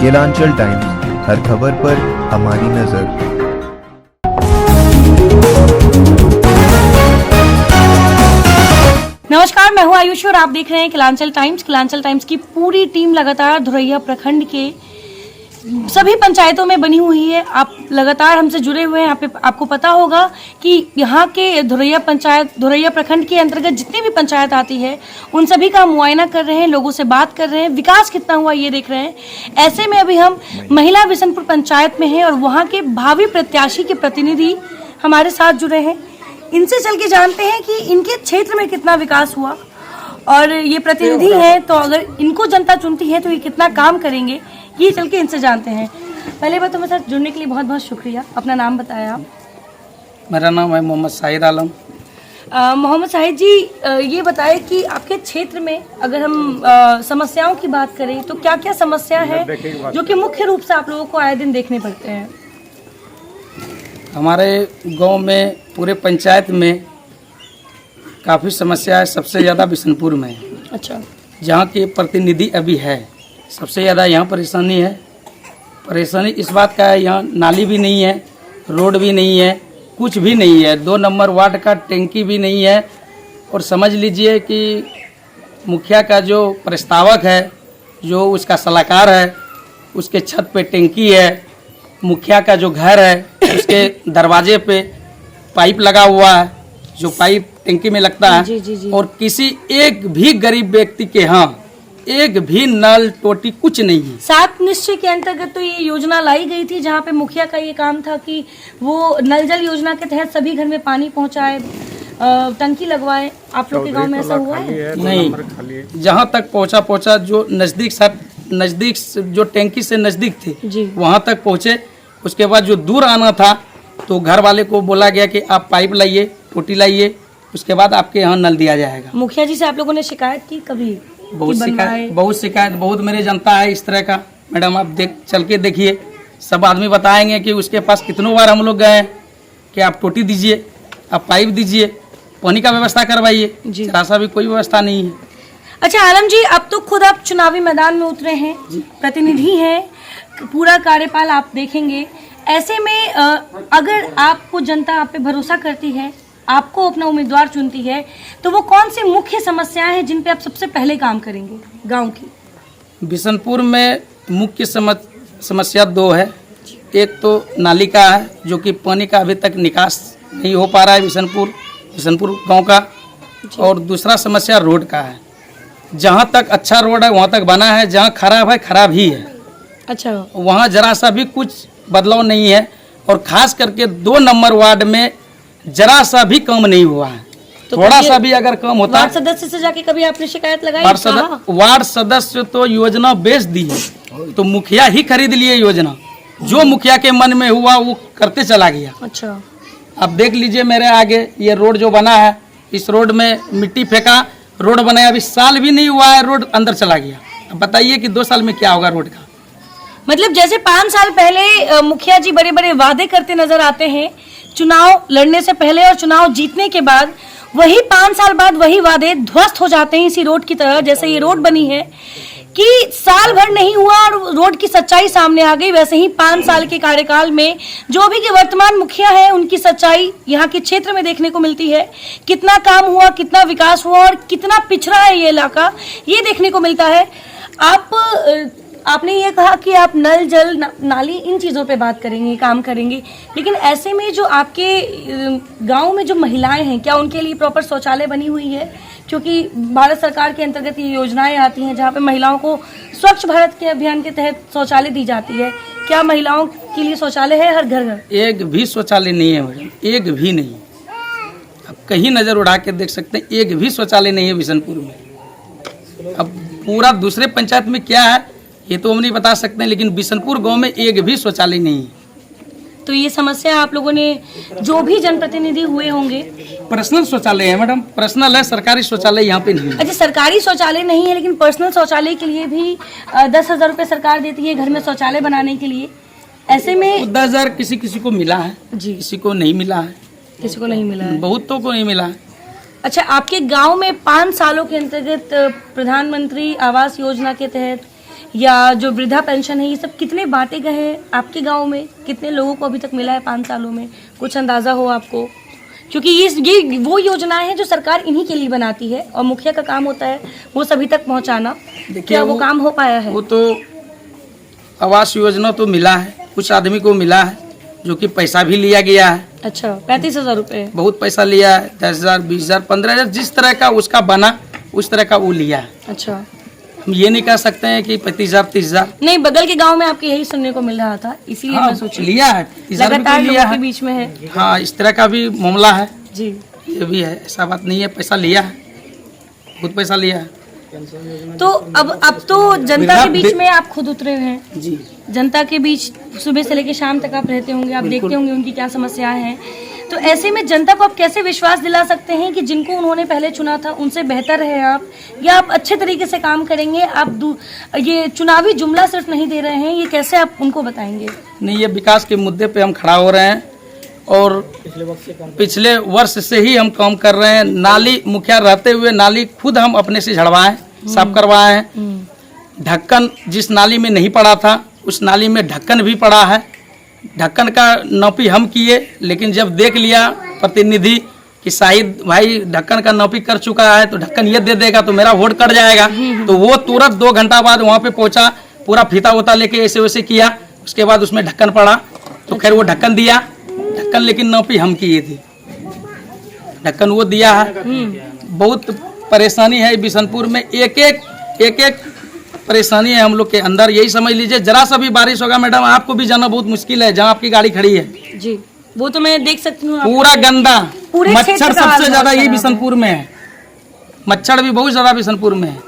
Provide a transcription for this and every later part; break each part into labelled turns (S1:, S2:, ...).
S1: गिलांचल times, हर खबर पर हमारी नजर।
S2: नमस्कार, मैं हूं आयुषी और आप देख रहे हैं गिलांचल टाइम्स। गिलांचल टाइम्स की पूरी टीम लगातार धोरैया प्रखंड के सभी पंचायतों में बनी हुई है। आप लगातार हमसे जुड़े हुए हैं। आपको पता होगा कि यहाँ के धोरैया प्रखंड के अंतर्गत जितनी भी पंचायत आती है उन सभी का मुआयना कर रहे हैं, लोगों से बात कर रहे हैं, विकास कितना हुआ ये देख रहे हैं। ऐसे में अभी हम महिला बिशनपुर पंचायत में हैं और वहाँ के भावी प्रत्याशी के प्रतिनिधि हमारे साथ जुड़े हैं। इनसे चल के जानते हैं कि इनके क्षेत्र में कितना विकास हुआ और ये प्रतिनिधि हैं तो अगर इनको जनता चुनती है तो ये कितना काम करेंगे, ये चल के इनसे जानते हैं। पहले बात तो मेरे साथ जुड़ने के लिए बहुत बहुत शुक्रिया। अपना नाम बताया आप।
S3: मेरा नाम है मोहम्मद शाहिद आलम।
S2: मोहम्मद शाहिद जी, ये बताएं कि आपके क्षेत्र में अगर हम समस्याओं की बात करें तो क्या क्या समस्या है जो कि मुख्य रूप से आप लोगों को आए दिन देखने पड़ते हैं?
S3: हमारे गांव में पूरे पंचायत में काफ़ी समस्या है। सबसे ज़्यादा बिशनपुर में है।
S2: अच्छा।
S3: जहाँ के प्रतिनिधि अभी है सबसे ज़्यादा यहाँ परेशानी है। परेशानी इस बात का है, यहाँ नाली भी नहीं है, रोड भी नहीं है, कुछ भी नहीं है। 2 नंबर वार्ड का टैंकी भी नहीं है। और समझ लीजिए कि मुखिया का जो प्रस्तावक है, जो उसका सलाहकार है, उसके छत पे टैंकी है। मुखिया का जो घर है उसके दरवाजे पे पाइप लगा हुआ है, जो पाइप टैंकी में लगता है।
S2: जी।
S3: और किसी एक भी गरीब व्यक्ति के यहाँ एक भी नल टोटी कुछ नहीं है।
S2: 7 निश्चय के अंतर्गत तो ये योजना लाई गई थी जहाँ पे मुखिया का ये काम था कि वो नल जल योजना के तहत सभी घर में पानी पहुँचाए, टंकी लगवाए। आप लोग के गांव में ऐसा हुआ है?
S3: नहीं, जहाँ तक पहुँचा जो नज़दीक जो टैंकी से नज़दीक थे वहाँ तक पहुँचे। उसके बाद जो दूर आना था तो घर वाले को बोला गया कि आप पाइप लाइए, टोटी लाइए, उसके बाद आपके यहाँ नल दिया जाएगा।
S2: मुखिया जी से आप लोगों ने शिकायत की कभी?
S3: बहुत शिकायत बहुत मेरे जनता है इस तरह का। मैडम आप चल के देखिए, सब आदमी बताएंगे कि उसके पास कितनों बार हम लोग गए कि आप टोटी दीजिए, आप पाइप दीजिए, पानी का व्यवस्था करवाइए, जरा सा भी कोई व्यवस्था नहीं है।
S2: अच्छा आलम जी, अब तो खुद आप चुनावी मैदान में उतरे हैं, प्रतिनिधि हैं, पूरा कार्यकाल आप देखेंगे। ऐसे में अगर आपको जनता आप पे भरोसा करती है, आपको अपना उम्मीदवार चुनती है, तो वो कौन सी मुख्य समस्याएं हैं जिन पे आप सबसे पहले काम करेंगे गांव की?
S3: बिशनपुर में मुख्य समस्या 2 है। एक तो नाली का है, जो कि पानी का अभी तक निकास नहीं हो पा रहा है बिशनपुर गांव का। और दूसरा समस्या रोड का है। जहां तक अच्छा रोड है वहां तक बना है, जहां खराब है खराब ही है।
S2: अच्छा।
S3: वहां जरा सा भी कुछ बदलाव नहीं है। और खास करके 2 नंबर वार्ड में जरा सा भी काम नहीं हुआ है। तो थोड़ा सा भी अगर काम होता।
S2: वार्ड सदस्य से जाके कभी आपने शिकायत लगाई?
S3: वार्ड सदस्य तो योजना बेच दी है, तो मुखिया ही खरीद लिए योजना। जो मुखिया के मन में हुआ वो करते चला गया।
S2: अच्छा।
S3: अब देख लीजिए मेरे आगे ये रोड जो बना है, इस रोड में मिट्टी फेंका, रोड बनाया, अभी साल भी नहीं हुआ है, रोड अंदर चला गया। अब बताइए कि 2 साल में क्या होगा रोड का?
S2: मतलब जैसे 5 साल पहले मुखिया जी बड़े बड़े वादे करते नजर आते हैं चुनाव लड़ने से पहले और चुनाव जीतने के बाद, वही 5 साल बाद वही वादे ध्वस्त हो जाते हैं इसी रोड की तरह। जैसे ये रोड बनी है कि साल भर नहीं हुआ और रोड की सच्चाई सामने आ गई, वैसे ही 5 साल के कार्यकाल में जो भी के वर्तमान मुखिया है उनकी सच्चाई यहाँ के क्षेत्र में देखने को मिलती है। कितना काम हुआ, कितना विकास हुआ और कितना पिछड़ा है ये इलाका, ये देखने को मिलता है। आपने ये कहा कि आप नल जल नाली इन चीज़ों पे बात करेंगे, काम करेंगे, लेकिन ऐसे में जो आपके गांव में जो महिलाएं हैं, क्या उनके लिए प्रॉपर शौचालय बनी हुई है? क्योंकि भारत सरकार के अंतर्गत ये योजनाएं आती हैं जहां पे महिलाओं को स्वच्छ भारत के अभियान के तहत शौचालय दी जाती है। क्या महिलाओं के लिए शौचालय है हर घर?
S3: एक भी शौचालय नहीं है मैडम, एक भी नहीं। अब कहीं नज़र उड़ा के देख सकते हैं, एक भी शौचालय नहीं है बिशनपुर में। अब पूरा दूसरे पंचायत में क्या है ये तो हम नहीं बता सकते हैं, लेकिन बिशनपुर गांव में एक भी शौचालय नहीं है।
S2: तो ये समस्या आप लोगों ने जो भी जनप्रतिनिधि हुए होंगे।
S3: पर्सनल शौचालय है मैडम, पर्सनल है, सरकारी शौचालय यहाँ पे नहीं है।
S2: अच्छा, सरकारी शौचालय नहीं है, लेकिन पर्सनल शौचालय के लिए भी 10,000 रुपये सरकार देती है घर में शौचालय बनाने के लिए। ऐसे में
S3: 10,000 किसी को मिला है जी, किसी को नहीं मिला है,
S2: किसी को नहीं मिला है,
S3: बहुतों को नहीं मिला है।
S2: अच्छा, आपके गांव में 5 सालों के अंतर्गत प्रधानमंत्री आवास योजना के तहत या जो वृद्धा पेंशन है, ये सब कितने बांटे गए हैं आपके गांव में? कितने लोगों को अभी तक मिला है 5 सालों में? कुछ अंदाजा हो आपको? क्योंकि ये वो योजनाएं हैं जो सरकार इन्हीं के लिए बनाती है और मुखिया का काम होता है वो सभी तक पहुंचाना। क्या वो काम हो पाया है?
S3: वो तो आवास योजना तो मिला है, कुछ आदमी को मिला है, जो कि पैसा भी लिया गया है।
S2: अच्छा, 35,000 रुपए?
S3: बहुत पैसा लिया है, 10,000, 20,000, 15,000, जिस तरह का उसका बना उस तरह का वो लिया है।
S2: अच्छा,
S3: हम ये नहीं कह सकते हैं कि 25,000, 30,000।
S2: नहीं, बगल के गांव में आपके यही सुनने को मिल रहा था, इसीलिए मैं सोची।
S3: लिया है, 30,000
S2: लगातार
S3: लिया
S2: लोगों के
S3: है।
S2: बीच में है।
S3: हाँ, इस तरह का भी मामला है
S2: जी,
S3: ये भी है, ऐसा बात नहीं है, पैसा लिया है, बहुत पैसा लिया है।
S2: तो अब तो जनता के बीच में आप खुद उतरे हुए हैं
S3: जी।
S2: जनता के बीच सुबह से लेकर शाम तक आप रहते होंगे, आप देखते होंगे उनकी क्या समस्याएं हैं। तो ऐसे में जनता को आप कैसे विश्वास दिला सकते हैं कि जिनको उन्होंने पहले चुना था उनसे बेहतर है आप, या आप अच्छे तरीके से काम करेंगे? आप ये चुनावी जुमला सिर्फ नहीं दे रहे हैं, ये कैसे आप उनको बताएंगे?
S3: नहीं, ये विकास के मुद्दे पे हम खड़ा हो रहे हैं और पिछले वर्ष से ही हम काम कर रहे हैं। नाली मुखिया रहते हुए नाली खुद हम अपने से झड़वाएं, साफ करवाए हैं। ढक्कन जिस नाली में नहीं पड़ा था उस नाली में ढक्कन भी पड़ा है। ढक्कन का नौपी हम किए, लेकिन जब देख लिया प्रतिनिधि कि शाहिद भाई ढक्कन का नौपी कर चुका है तो ढक्कन ये दे देगा तो मेरा वोट कट जाएगा, तो वो तुरंत 2 घंटा बाद वहाँ पे पहुंचा, पूरा फीता वोता लेके ऐसे वैसे किया, उसके बाद उसमें ढक्कन पड़ा तो खैर वो ढक्कन दिया। ढक्कन लेकिन नौपी हम किए थे, ढक्कन वो दिया है। बहुत परेशानी है बिशनपुर में, एक एक परेशानी है हम लोग के अंदर। यही समझ लीजिए, जरा सा भी बारिश होगा मैडम आपको भी जाना बहुत मुश्किल है, जहाँ आपकी गाड़ी खड़ी है।
S2: जी, वो तो मैं देख सकती हूँ।
S3: पूरा गंदा, मच्छर
S2: क्षेत्र का हाल
S3: सबसे ज्यादा
S2: बहुत
S3: यही
S2: खराब
S3: बिशनपुर में है, मच्छर भी बहुत ज्यादा बिशनपुर में है।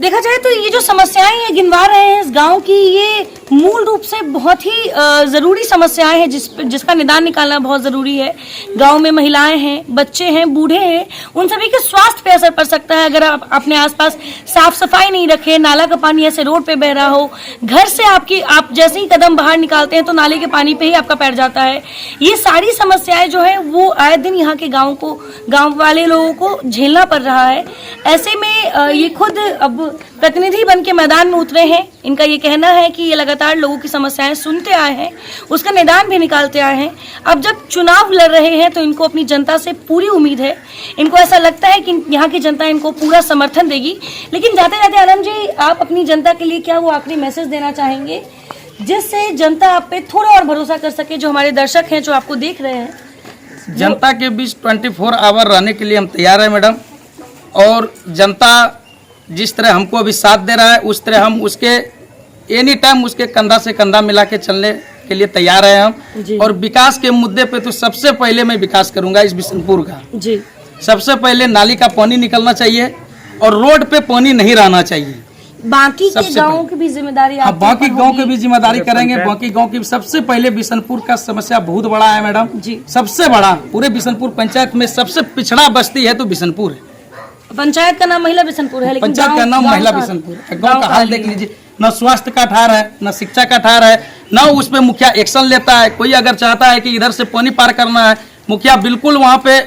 S2: देखा जाए तो ये जो समस्याएं ये गिनवा रहे हैं इस गांव की, ये मूल रूप से बहुत ही ज़रूरी समस्याएं हैं जिसका निदान निकालना बहुत ज़रूरी है। गांव में महिलाएं हैं, बच्चे हैं, बूढ़े हैं, उन सभी के स्वास्थ्य पे असर पड़ सकता है अगर आप अपने आसपास साफ सफाई नहीं रखें, नाला का पानी ऐसे रोड पे बह रहा हो, घर से आप जैसे ही कदम बाहर निकालते हैं तो नाले के पानी पे ही आपका पैर जाता है। ये सारी समस्याएं जो है वो आए दिन यहाँ के गाँव वाले लोगों को झेलना पड़ रहा है। ऐसे में ये खुद अब प्रतिनिधि बन के मैदान में उतरे हैं। इनका ये कहना है कि ये लगातार लोगों की समस्याएं सुनते आए हैं, उसका निदान भी निकालते आए हैं। अब जब चुनाव लड़ रहे हैं तो इनको अपनी जनता से पूरी उम्मीद है। इनको ऐसा लगता है कि यहाँ की जनता इनको पूरा समर्थन देगी। लेकिन जाते जाते आलम जी, आप अपनी जनता के लिए क्या वो आखिरी मैसेज देना चाहेंगे जिससे जनता आप पे थोड़ा और भरोसा कर सके, जो हमारे दर्शक हैं जो आपको देख रहे हैं?
S3: जनता के बीच 24 आवर रहने के लिए हम तैयार है मैडम, और जनता जिस तरह हमको अभी साथ दे रहा है उस तरह हम उसके एनी टाइम उसके कंधा से कंधा मिला के चलने के लिए तैयार है हम। और विकास के मुद्दे पे तो सबसे पहले मैं विकास करूंगा इस बिशनपुर का।
S2: जी, सबसे
S3: पहले नाली का पानी निकलना चाहिए और रोड पे पानी नहीं रहना चाहिए।
S2: बाकी के गाँव की भी जिम्मेदारी,
S3: बाकी गाँव की भी जिम्मेदारी करेंगे। बाकी गाँव की सबसे पहले बिशनपुर का समस्या बहुत बड़ा है मैडम
S2: जी,
S3: सबसे बड़ा पूरे बिशनपुर पंचायत में सबसे पिछड़ा बस्ती है तो बिशनपुर है।
S2: पंचायत का नाम महिला बिशनपुर है, लेकिन
S3: पंचायत का नाम महिला बिशनपुर है। गाँव का हाल देख लीजिए, न स्वास्थ्य का ठार है, न शिक्षा का ठार है, न उस पे मुखिया एक्शन लेता है। कोई अगर चाहता है कि इधर से पानी पार करना है, मुखिया बिल्कुल वहाँ पे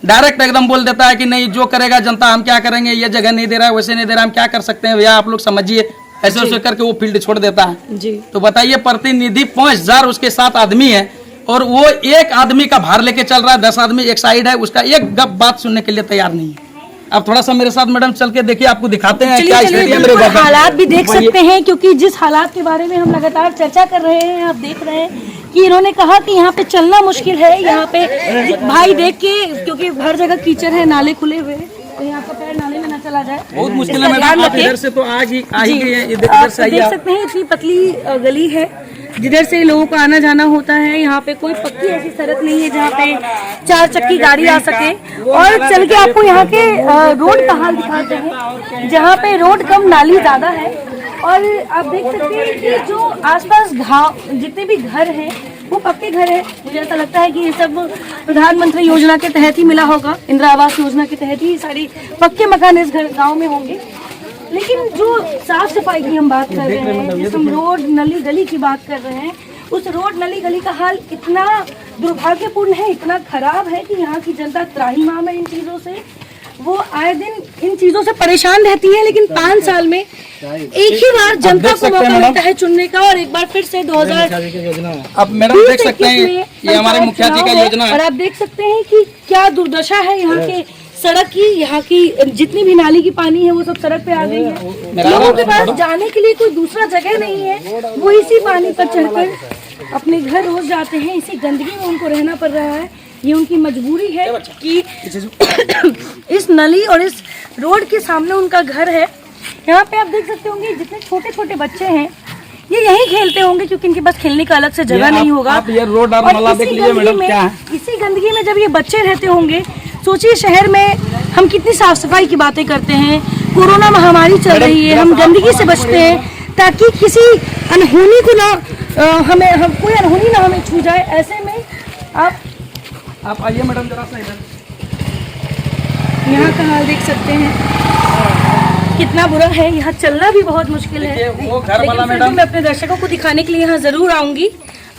S3: डायरेक्ट एकदम बोल देता है कि नहीं, जो करेगा जनता हम क्या करेंगे, ये जगह नहीं दे रहा है, वैसे नहीं दे रहा, हम क्या कर सकते हैं भैया आप लोग समझिए, ऐसे वैसे करके वो फील्ड छोड़ देता है जी। तो बताइए, प्रतिनिधि 5,000 उसके साथ आदमी है और वो एक आदमी का भार लेके चल रहा है, 10 आदमी एक साइड है, उसका एक गप बात सुनने के लिए तैयार नहीं है। आप थोड़ा सा मेरे साथ मैडम चल के देखिए, आपको दिखाते हैं क्या स्थिति है मेरे गाँव।
S2: हालात भी देख सकते हैं, क्योंकि जिस हालात के बारे में हम लगातार चर्चा कर रहे हैं, आप देख रहे हैं कि इन्होंने कहा कि यहाँ पे चलना मुश्किल है। यहाँ पे भाई देख के, क्योंकि हर जगह कीचड़ है, नाले खुले हुए, तो यहाँ का पैर नाले में न चला जाए,
S3: बहुत मुश्किल है मैडम। आप इधर से तो आ ही गए हैं, इधर से
S2: देख सकते हैं इतनी पतली गली है जिधर से लोगों को आना जाना होता है। यहाँ पे कोई पक्की ऐसी सड़क नहीं है जहाँ पे 4 चक्की गाड़ी आ सके। और चल के आपको यहाँ के रोड का हाल दिखाते हैं, जहाँ पे रोड कम नाली ज्यादा है। और आप देख सकते हैं कि जो आसपास जितने भी घर हैं वो पक्के घर हैं। मुझे ऐसा लगता है कि ये सब प्रधानमंत्री योजना के तहत ही मिला होगा, इंदिरा आवास योजना के तहत ही सारी पक्के मकान इस गाँव में होंगे। लेकिन जो साफ सफाई की हम बात कर रहे हैं, जिस हम रोड नली गली की बात कर रहे हैं, उस रोड नली गली का हाल इतना दुर्भाग्यपूर्ण है, इतना खराब है कि यहाँ की जनता त्राहिमाम है इन चीज़ों से। वो आए दिन इन चीजों से परेशान रहती है, लेकिन 5 साल में एक ही बार जनता को मौका मिलता है चुनने का, और एक बार फिर से 2000
S3: अब मैडम देख सकते हैं ये हमारे मुखिया जी का योजना है।
S2: और आप देख सकते हैं कि क्या दुर्दशा है यहाँ के सड़क की। यहाँ की जितनी भी नाली की पानी है वो सब सड़क पे आ गई है। लोगों के पास जाने के लिए कोई दूसरा जगह नहीं है, वो इसी पानी पर चढ़कर अपने घर रोज जाते हैं। इसी गंदगी में उनको रहना पड़ रहा है। ये उनकी मजबूरी है कि इस नली और इस रोड के सामने उनका घर है। यहाँ पे आप देख सकते होंगे जितने छोटे छोटे बच्चे हैं ये यहीं खेलते होंगे, क्योंकि इनके पास खेलने का अलग से जगह नहीं होगा।
S3: आप ये रोड और नाला देख लीजिए मैडम, क्या है
S2: इसी गंदगी में जब ये बच्चे रहते होंगे। सोचिए शहर में हम कितनी साफ सफाई की बातें करते हैं, कोरोना महामारी चल रही है, हम गंदगी से बचते हैं ताकि किसी अनहोनी को ना हम कोई अनहोनी ना हमें छू जाए। ऐसे में
S3: आप आइए मैडम जरा सा इधर,
S2: यहाँ का हाल देख सकते हैं कितना बुरा है। यहाँ चलना भी बहुत मुश्किल है।
S3: वो घर वाला
S2: लेकिन फिर भी
S3: मैडम
S2: मैं अपने दर्शकों को दिखाने के लिए यहाँ जरूर आऊंगी।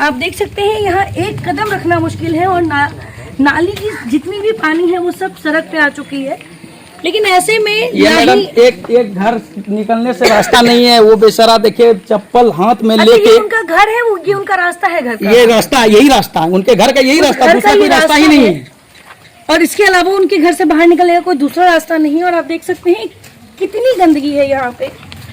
S2: आप देख सकते हैं यहाँ एक कदम रखना मुश्किल है, और नाली की जितनी भी पानी है वो सब सड़क पे आ चुकी है। लेकिन ऐसे में
S3: ये मैडम एक घर निकलने से रास्ता नहीं है। वो बेचारा देखिए चप्पल हाथ में लेके,
S2: ये उनका घर है, ये उनका रास्ता है घर का।
S3: ये रास्ता यही रास्ता है उनके घर का, यही रास्ता, दूसरा कोई रास्ता ही नहीं है।
S2: और इसके अलावा उनके घर से बाहर निकलने का कोई दूसरा रास्ता नहीं है। और आप देख सकते हैं कितनी गंदगी है यहाँ पे।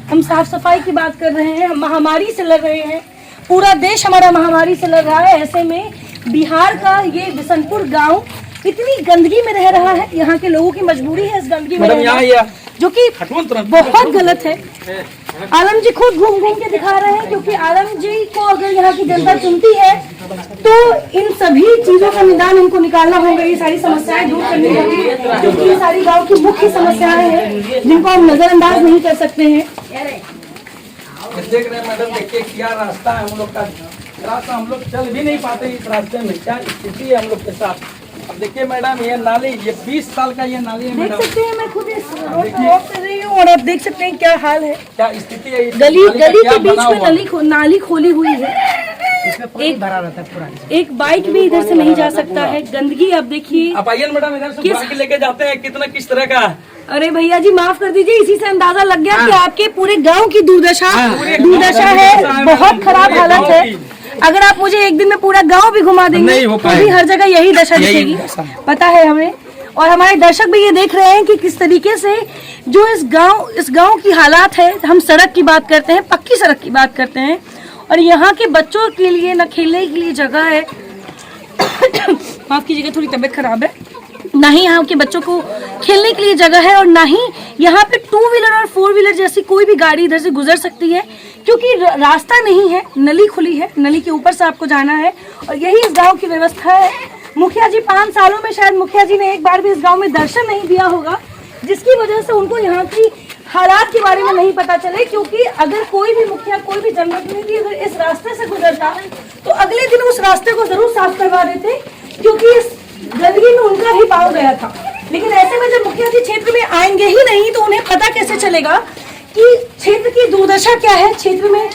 S2: हम साफ सफाई की बात कर रहे हैं, हम महामारी से लड़ रहे हैं, पूरा देश हमारा महामारी से लड़ रहा है। ऐसे में बिहार का ये बिशनपुर गांव इतनी गंदगी में रह रहा है। यहाँ के लोगों की मजबूरी है इस गंदगी में रहना, जो कि बहुत गलत है। आलम जी खुद घूम घूम के दिखा रहे हैं, क्योंकि आलम जी को अगर यहाँ की जनता चुनती है तो इन सभी चीजों का निदान इनको निकालना होगा, ये सारी समस्याएं दूर करनी होगी, क्योंकि ये सारी गांव की मुख्य समस्याएं हैं जिनको हम नजरअंदाज नहीं कर सकते हैं।
S3: देख रहे हैं मैडम, देखिए क्या रास्ता है हम लोग का। रास्ता हम लोग चल भी नहीं पाते इस रास्ते में, क्या स्थिति है हम लोग के साथ। अब देखिए मैडम ये नाली, ये 20 साल का ये नाली है
S2: देख
S3: मैडम।
S2: सकते हैं मैं खुद इस रोड पर वॉक कर रही हूँ, और आप देख सकते हैं क्या हाल है,
S3: क्या स्थिति है।
S2: गली के बीच में नाली खोली हुई है। एक बाइक भी इधर से नहीं जा सकता है। गंदगी आप देखिए।
S3: आप आइए मैडम, इधर से बाइक लेके जाते हैं, कितना किस तरह का है।
S2: अरे भैया जी माफ कर दीजिए, इसी से अंदाजा लग गया कि आपके पूरे गांव की दुर्दशा है, बहुत खराब हालत है। अगर आप मुझे एक दिन में पूरा गांव भी घुमा देंगे तो भी हर जगह यही दशा दिखेगी, पता है हमें। और हमारे दर्शक भी ये देख रहे हैं कि किस तरीके से जो इस गांव की हालात है। हम सड़क की बात करते हैं, पक्की सड़क की बात करते हैं, और यहाँ के बच्चों के लिए न खेलने के लिए जगह है। माफ कीजिएगा, थोड़ी तबीयत खराब है। ना ही यहाँ के बच्चों को खेलने के लिए जगह है, और ना ही यहाँ पे 2 व्हीलर और 4 व्हीलर जैसी कोई भी गाड़ी इधर से गुजर सकती है, क्योंकि रास्ता नहीं है। नली खुली है, नली के ऊपर से आपको जाना है, और यही इस गांव की व्यवस्था है। मुखिया जी 5 सालों में शायद मुखिया जी ने एक बार भी इस गांव में दर्शन नहीं दिया होगा, जिसकी वजह से उनको यहाँ की हालात के बारे में नहीं पता चले। क्योंकि अगर कोई भी मुखिया, कोई भी जनप्रतिनिधि अगर इस रास्ते से गुजरता तो अगले दिन उस रास्ते को जरूर साफ करवा देते, क्योंकि इस गंदगी में उनका भी पाँव गया था। लेकिन ऐसे में जब मुखिया जी क्षेत्र में आएंगे ही नहीं तो उन्हें पता कैसे चलेगा कि क्षेत्र की दुर्दशा क्या है, क्षेत्र में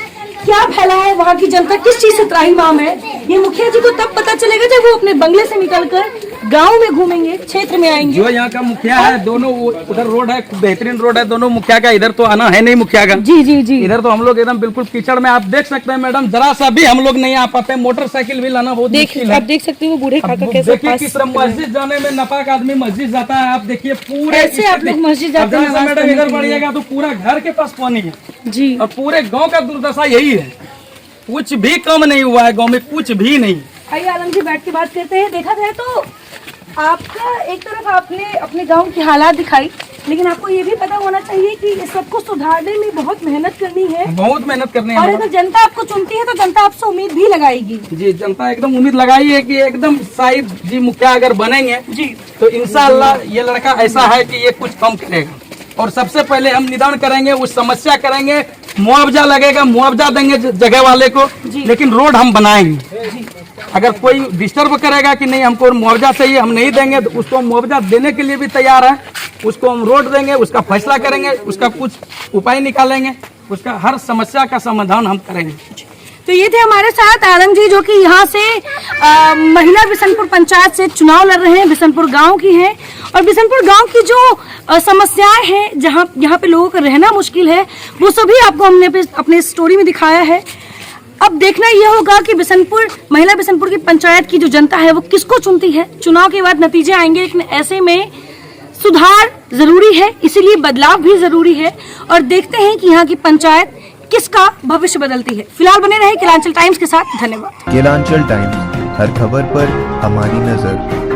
S2: क्या फैला है, वहाँ की जनता किस चीज से त्राहिमाम है। ये मुखिया जी को तब पता चलेगा जब वो अपने बंगले से निकलकर गांव में घूमेंगे, क्षेत्र में आएंगे।
S3: जो यहाँ का मुखिया है, दोनों उधर रोड है, बेहतरीन रोड है दोनों मुखिया का। इधर तो आना है नहीं मुखिया का।
S2: जी जी जी,
S3: इधर तो हम लोग एकदम बिल्कुल कीचड़ में, आप देख सकते हैं मैडम, जरा सा भी हम लोग नहीं आ पाते। मोटरसाइकिल भी लाना बहुत मुश्किल है।
S2: आप देख सकते हैं वो बूढ़े काका कैसे
S3: देखिए किस तरह मस्जिद जाने में नापाक आदमी मस्जिद जाता है। आप देखिए पूरे
S2: ऐसे आप लोग मस्जिद जाते हैं।
S3: मैडम इधर बढ़िएगा तो पूरा घर के पास पानी है
S2: जी,
S3: और पूरे गाँव का दुर्दशा यही है। कुछ भी कम नहीं हुआ है गाँव में, कुछ भी नहीं।
S2: आइए आलम जी बैठ के बात करते हैं। देखा जाए तो आपका एक तरफ आपने अपने गांव की हालात दिखाई, लेकिन आपको ये भी पता होना चाहिए कि इस सबको सुधारने में बहुत मेहनत करनी है,
S3: बहुत मेहनत करनी है।
S2: और अगर जनता आपको चुनती है तो जनता आपसे उम्मीद भी लगाएगी।
S3: जी, जनता एकदम उम्मीद लगाई है कि एकदम साहिब जी मुखिया अगर बनेंगे जी तो इंशाअल्लाह ये लड़का ऐसा है कि ये कुछ कम करेगा। और सबसे पहले हम निदान करेंगे, उस समस्या करेंगे, मुआवजा लगेगा, मुआवजा देंगे जगह वाले को, लेकिन रोड हम बनाएंगे। अगर कोई डिस्टर्ब करेगा कि नहीं हमको मुआवजा चाहिए, हम नहीं देंगे, तो उसको मुआवजा देने के लिए भी तैयार है। उसको हम रोड देंगे, उसका फैसला करेंगे, उसका कुछ उपाय निकालेंगे, उसका हर समस्या का समाधान हम करेंगे।
S2: तो ये थे हमारे साथ आरंग जी, जो कि यहाँ से महिला बिशनपुर पंचायत से चुनाव लड़ रहे हैं, बिशनपुर गांव की हैं। और बिशनपुर गांव की जो समस्याएं हैं, जहाँ यहाँ पे लोगों का रहना मुश्किल है, वो सभी आपको हमने अपने स्टोरी में दिखाया है। अब देखना ये होगा कि महिला बिशनपुर की पंचायत की जो जनता है वो किसको चुनती है। चुनाव के बाद नतीजे आएंगे, लेकिन ऐसे में सुधार जरूरी है, इसीलिए बदलाव भी जरूरी है। और देखते हैं कि यहाँ की पंचायत किसका भविष्य बदलती है। फिलहाल बने रहे केलांचल टाइम्स के साथ। धन्यवाद।
S1: केलांचल टाइम्स, हर खबर पर हमारी नजर।